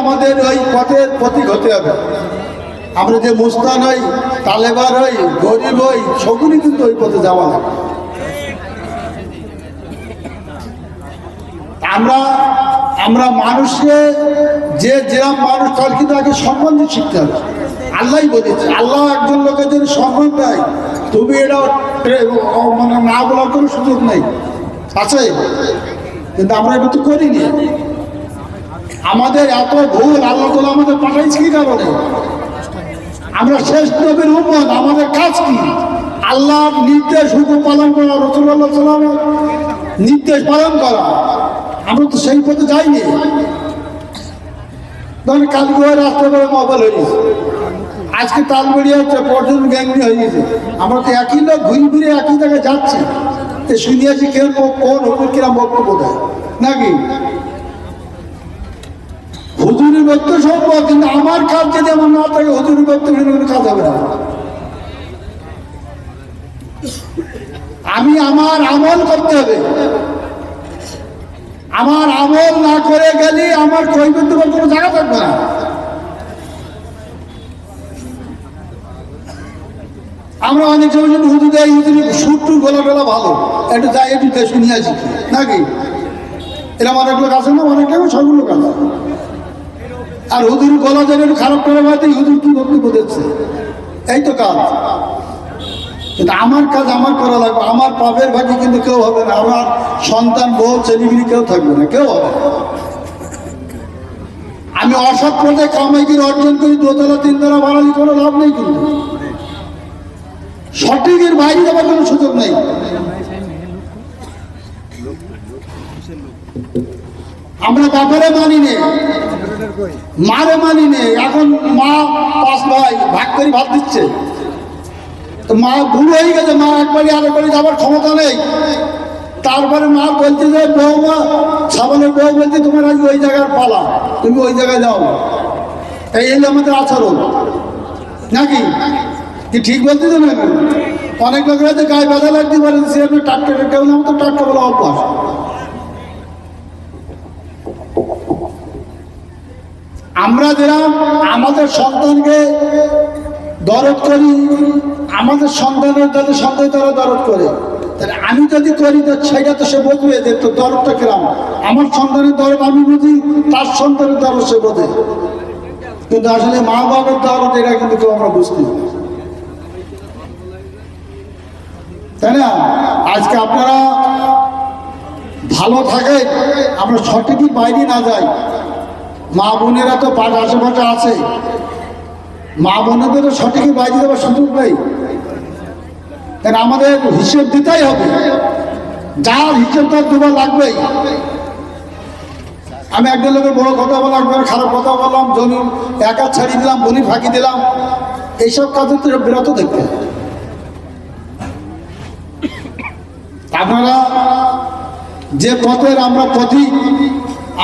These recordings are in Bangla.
আমাদের ওই পথের প্রতীক হতে হবে। আমরা যে মুস্তান হই, তালেবান হই, গরিব হই, সকলেই কিন্তু ওই পথে যাওয়া লাগে। আমরা মানুষকে যেরকম মানুষ তার কিন্তু আগে সম্মান দিয়ে শিখতে হবে। আল্লাহ বলেছে, আল্লাহ একজন লোকের যদি সম্মান দেয়, তুমি এটা মানে না বলার কোনো সুযোগ নেই, আছে। কিন্তু আমরা এটা তো করিনি। আমাদের এত ভুল, আল্লাহ তাআলা আমাদের পাঠাইছে কি কারণে? আমরা শেষ নবীর উম্মত, আমাদের কাজ কি? আল্লাহর নির্দেশ হুকুম পালন করা, রাসূলুল্লাহ সাল্লাল্লাহু আলাইহি ওয়াসাল্লামের নির্দেশ পালন করা। আমরা তো সেই পথে যাইনি। ধরেন কালকে রাস্তা করে মোবাইল হয়ে গেছে, আজকে তালবাড়ি হচ্ছে, পর্যটন গ্যাংনি হয়ে গেছে। আমরা তো একই লোক ঘুরে ঘুরে একই জায়গায় যাচ্ছি, তো শুনিয়েছি কেউ কোন হুজুর কিরম বক্তব্য দেয় নাকি? হুজুরের বক্তব্য সম্ভব, কিন্তু আমার কাজ যদি আমার না থাকে, হুজুরের বক্তব্য কোনো কাজ হবে না। আমি আমার আমল করতে হবে। আমার আমল না করে গেলে আমার কৈফিয়ত দেওয়ার কোনো জায়গা থাকবে না। আমরা অনেক সময় যদি হুজুর দেয়, হুজুরের সুরটুর গলা গলা ভালো, একটু যাই একটু শুনিয়ে আসি নাকি? এরকম অনেক লোক আছে না, অনেক লোক, সব লোক আছে। আর হুজুর গলা যেন একটু খারাপ করে বাদে হুজুর কি বক্তব্য দিচ্ছে, এই তো কাজ। কিন্তু আমার কাজ আমার করা লাগবে। আমার পাপের ভাগে কিন্তু কেউ হবে না, আমার সন্তান, বউ, ছেলেমেয়ে কেউ থাকবে না, কেউ হবে না। আমি অসৎ পথে কামাই করে অর্জন করি, দোতলা তিনতলা বাড়ালি, কোনো লাভ নেই। কিন্তু সঠিকের বাইরে যাওয়ার কোনো সুযোগ নেই। আমরা বাপরে মানি নে, মারে মানি নে। এখন মা 5 ভাই ভাগ করে ভাত দিচ্ছে, তো মা বুড়ো হয়ে গেছে, মা একবারই আরেকবারই যাওয়ার ক্ষমতা নেই। তারপরে মা বলছে যে বৌমা, সাবানের বউ বলছে তোমার আজ ওই জায়গার পালা, তুমি ওই জায়গায় যাও। এই হলো আমাদের আচরণ নাকি? কি ঠিক বলতে তো নাকি? অনেক লোকের হয়তো গায়ে ব্যথা লাগতে পারে, সে টাটকা টাটকা বলে, আমার তো টাটকা বলা অভ্যাস। আমরা যেরকম আমাদের সন্তানকে দরদ করি, আমাদের সন্তানের যাতে সন্তান তারা দরদ করে, তাহলে আমি যদি করি তো সেটা তো সে বুঝবে যে তো দরদটা কিরাম। আমার সন্তানের দরদ আমি বুঝি, তার সন্তানের দরদ সে বোঝে। কিন্তু আসলে মা বাবার দরদ এটা কিন্তু কেউ আমরা বুঝতে, তাই না? আজকে আপনারা ভালো থাকে, আমরা সঠিকই বাইরে না যাই। মা বোনেরা তো আশেপাশে আছে, মা বোনেদেরও সঠিকই বাইরে যাওয়ার সুযোগ নেই। কারণ আমাদের হিসেব দিতেই হবে, যার হিসেব তার দুবার লাগবেই। আমি একজন লোকের বড় কথা বললাম, একবার খারাপ কথা বললাম, জমি একা ছাড়িয়ে দিলাম, বনি ফাঁকি দিলাম, এইসব কাজে তো বিরত দেখতে। আপনারা যে পথের আমরা পথিক,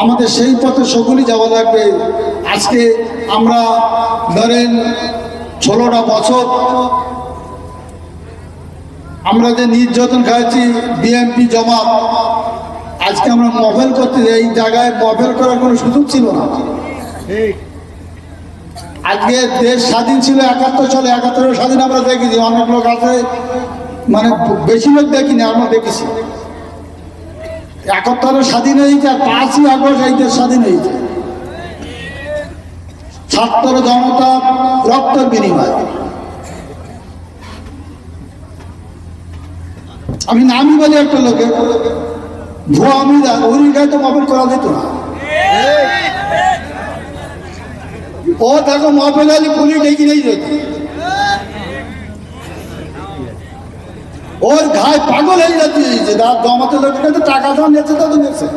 আমাদের সেই পথে সকলেই যাওয়া লাগবে। আজকে আমরা ধরেন 16টা বছর আমরা যে নির্যাতন খাইছি, বিএনপি জমাত, আজকে আমরা মহফিল করতে, এই জায়গায় মহফিল করার কোনো সুযোগ ছিল না। আজকে দেশ স্বাধীন ছিল 71 সালে, 71 স্বাধীন আমরা দেখেছি। অনেক লোক আছে, মানে বেশি লোক দেখিনি, আমরা দেখেছি। 71 স্বাধীন হয়েছে, আর 5ই আগস্ট এই দেশ স্বাধীন হয়েছে ছাত্র জনতা রক্তের বিনিময়। আমি নামই বলি একটা লোকে, ভুয়া আমিরা, ওই গায়ে তো মহফিল করা যেত না। ও দেখো মহফিল আলী পুলিশ ডেকে নিয়ে যেত, ওর ঘায়ে পাগল হয়ে যাচ্ছে। জমাতের লোকের কাছে টাকা দাম নিয়েছে, তো নিয়েছে,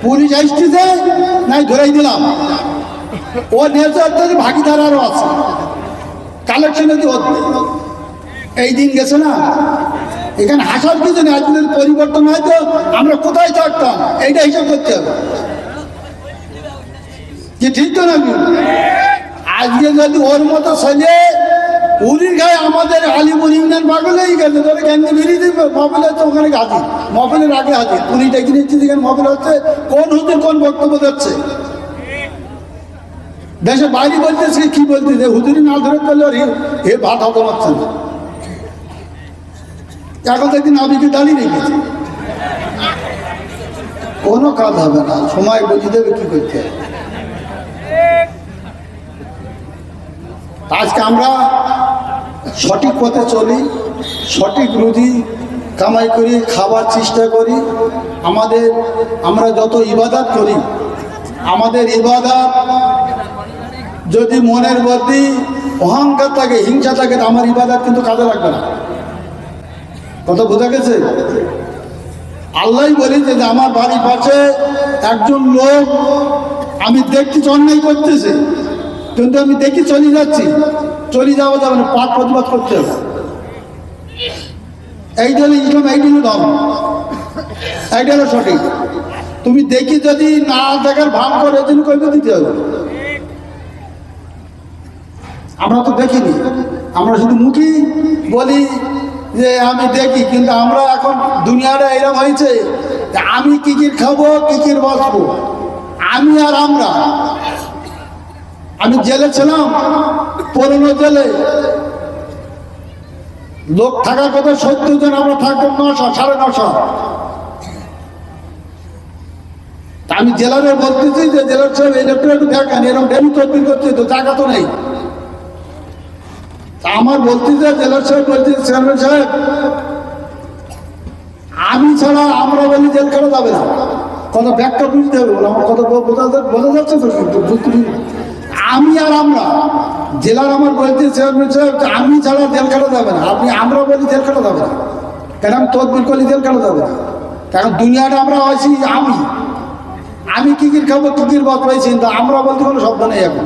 পুলিশ আসতেছে নাই ধরেই দিলাম। ও নিয়েছে, ভাগিদার আরও আছে, কালেকশনে তো এই দিন গেছে না। এখানে হাসার কিছু নেই, আজকের পরিবর্তন হয় তো আমরা কোথায় থাকতাম, এইটা হিসাব করতে হবে যে ঠিক তো নাকি? আজকে যদি ওর মতো ছেলে উরির গায়ে আমাদের আলিপুর ইউনিয়ন পাগলেই গেছে, ধরে ক্যান্ডি বেরিয়ে দিবে মহফিল হচ্ছে, ওখানে হাজির, মহফিলের আগে হাজির, উনি ডেকে নিচ্ছে যেখানে মহফিল হচ্ছে, কোন হুজুর কোন বক্তব্য দিচ্ছে, দেশে বাইরে বলতেছে কি বলতেছে, হুজুরি না ধরে করলে হে ভাত হতে পারছে না। এখন দেখি নাবিকে দাঁড়িয়ে রেখেছে, কোনো কাজ হবে না, সময় বুঝিয়ে দেবে কি করতে হবে। আজকে আমরা সঠিক পথে চলি, সঠিক রুজি কামাই করি, খাবার চেষ্টা করি। আমরা যত ইবাদত করি, আমাদের ইবাদত যদি মনের মধ্যে অহংকার থাকে, হিংসা থাকে, আমার ইবাদত কিন্তু কাজে লাগবে না। কথা বোঝা গেছে? আল্লাহ বলেছে যে আমার বাড়ির পাশে একজন লোক আমি দেখছি অন্যায় করতেছে, কিন্তু আমি দেখি চলে যাচ্ছি, চলে যাওয়া যাবে না, পাঠ প্রতিবাদ করতে হবে। এইটা হলো ইসলাম, এইটা হলো ধর্ম, এইটা হলো সঠিক। তুমি দেখি যদি না দেখার ভান করে এজন্য কইতে দিতে হবে। আমরা তো দেখিনি, আমরা শুধু মুখী বলি যে আমি দেখি, কিন্তু আমরা এখন দুনিয়াটা এরকম হয়েছে যে আমি কি কি খাবো, কি কি বসবো, আমি আর আমরা। আমি জেলে ছিলাম, পুরনো জেলে লোক থাকার কথা 70 জন, আমরা থাকতাম 900, 950। আমি জেলারে বলতেছি যে জেলার সাহেব এটা একটু দেখেন, এরকম ডেলি তদবির করছে তো জায়গা তো নেই। আমার বলতেছে জেলার সাহেব বলছে, চেয়ারম্যান সাহেব আমি ছাড়া আমরা বলি জেল খাটা যাবে না। কথা ব্যাখ্যা বুঝতে হবে, আমার কথা বোঝা যাচ্ছে তো, বুঝতে আমি আর আমরা জেলার আমার বলতে চেয়ারম্যান সাহেব আমি ছাড়া জেল খাটা যাবে না, আপনি আমরা বলি জেল খাটা যাবে না, কেন আমি তদবির করলে জেল খাটা যাবে না। কারণ দুনিয়াটা আমরা হয়েছি আমি কিকির খাবো, কিকির বাদ পাইছি, আমরা বলতে কোনো শব্দ নেই এখন।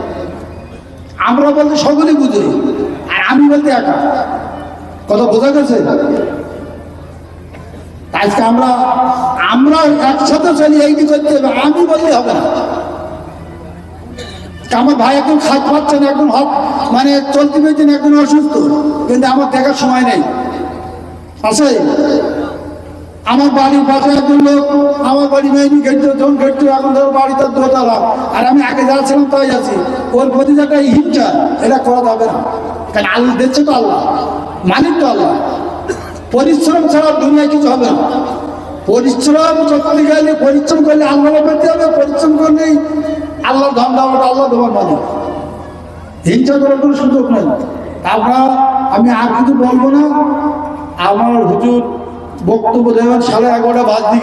আমরা বলতে সকলেই বুঝি, আর আমি বলতে একা। কথা বোঝা গেছে? আজকে আমরা একসাথে চলি, এইটি করতে হবে, আমি বললে হবে না। আমার ভাই একদম খাট পাচ্ছে না, একদম মানে চলতে পেরেছেন, একদম অসুস্থ, কিন্তু আমার দেখার সময় নেই। আছে আমার বাড়ির পাশে একজন লোক, আমার বাড়ি মেয়েনি ঘেটতো, যখন ঘেটতো, এখন ধরো বাড়ি তার দোতলা, আর আমি আগে যা ছিলাম তাই আছি। ওর প্রতি একটা হিংসা, এটা করা যাবে না। কারণ আল্লাহ দিচ্ছে তো, আল্লাহ মালিক তো আল্লাহ। পরিশ্রম ছাড়া দুনিয়ায় কিছু হবে না। পরিশ্রম করতে গেলে, পরিশ্রম করলে আল্লাহ পেতে হবে, পরিশ্রম করলেই আল্লাহ ধন দেওয়াটা আল্লাহ দেওয়ার মালিক। হিংসা করার কোনো সুযোগ নেই। আমি আর কিছু বলবো না। আমার হুজুর বক্তব্য দেবেন 11:30 বাজ দিকে।